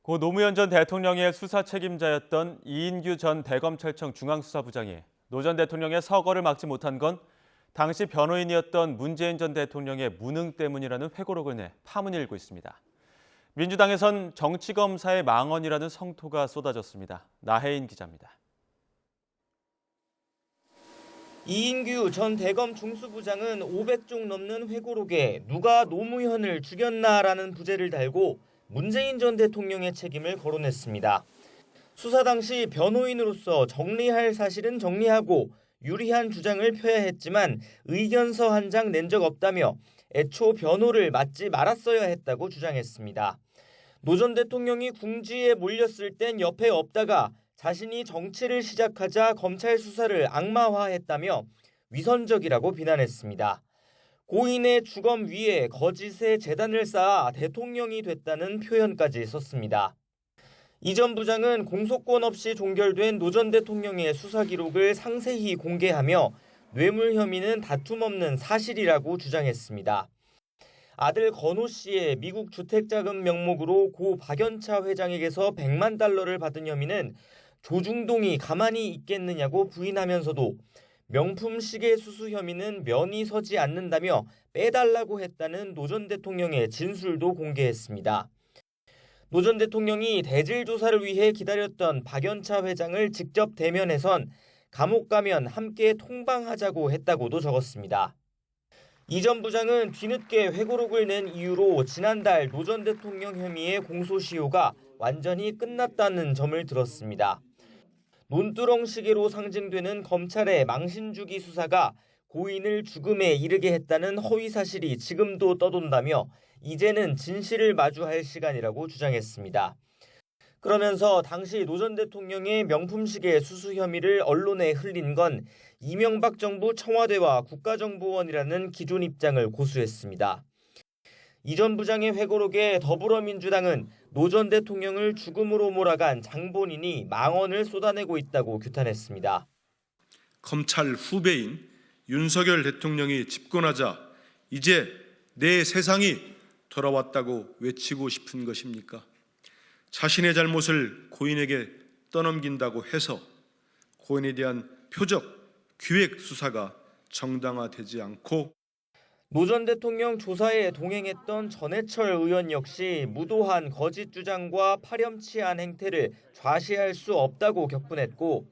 고 노무현 전 대통령의 수사 책임자였던 이인규 전 대검찰청 중앙수사부장이 노 전 대통령의 서거를 막지 못한 건 당시 변호인이었던 문재인 전 대통령의 무능 때문이라는 회고록을 내 파문이 일고 있습니다. 민주당에선 정치검사의 망언이라는 성토가 쏟아졌습니다. 나혜인 기자입니다. 이인규 전 대검 중수부장은 500쪽 넘는 회고록에 누가 노무현을 죽였나라는 부제를 달고 문재인 전 대통령의 책임을 거론했습니다. 수사 당시 변호인으로서 정리할 사실은 정리하고 유리한 주장을 펴야 했지만 의견서 한 장 낸 적 없다며 애초 변호를 맡지 말았어야 했다고 주장했습니다. 노 전 대통령이 궁지에 몰렸을 땐 옆에 없다가 자신이 정치를 시작하자 검찰 수사를 악마화했다며 위선적이라고 비난했습니다. 고인의 주검 위에 거짓의 재단을 쌓아 대통령이 됐다는 표현까지 썼습니다. 이 전 부장은 공소권 없이 종결된 노 전 대통령의 수사 기록을 상세히 공개하며 뇌물 혐의는 다툼 없는 사실이라고 주장했습니다. 아들 건호 씨의 미국 주택자금 명목으로 고 박연차 회장에게서 100만 달러를 받은 혐의는 조중동이 가만히 있겠느냐고 부인하면서도 명품 시계 수수 혐의는 면이 서지 않는다며 빼달라고 했다는 노 전 대통령의 진술도 공개했습니다. 노 전 대통령이 대질 조사를 위해 기다렸던 박연차 회장을 직접 대면해선 감옥 가면 함께 통방하자고 했다고도 적었습니다. 이 전 부장은 뒤늦게 회고록을 낸 이유로 지난달 노 전 대통령 혐의의 공소시효가 완전히 끝났다는 점을 들었습니다. 논두렁 시계로 상징되는 검찰의 망신주기 수사가 고인을 죽음에 이르게 했다는 허위 사실이 지금도 떠돈다며 이제는 진실을 마주할 시간이라고 주장했습니다. 그러면서 당시 노 전 대통령의 명품 시계 수수 혐의를 언론에 흘린 건 이명박 정부 청와대와 국가정보원이라는 기존 입장을 고수했습니다. 이 전 부장의 회고록에 더불어민주당은 노 전 대통령을 죽음으로 몰아간 장본인이 망언을 쏟아내고 있다고 규탄했습니다. 검찰 후배인 윤석열 대통령이 집권하자 이제 내 세상이 돌아왔다고 외치고 싶은 것입니까? 자신의 잘못을 고인에게 떠넘긴다고 해서 고인에 대한 표적, 기획 수사가 정당화되지 않고 노 전 대통령 조사에 동행했던 전해철 의원 역시 무도한 거짓 주장과 파렴치한 행태를 좌시할 수 없다고 격분했고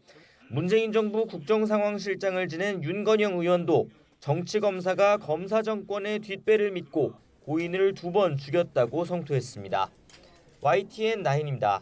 문재인 정부 국정상황실장을 지낸 윤건영 의원도 정치검사가 검사 정권의 뒷배를 믿고 고인을 2번 죽였다고 성토했습니다. YTN 나인입니다.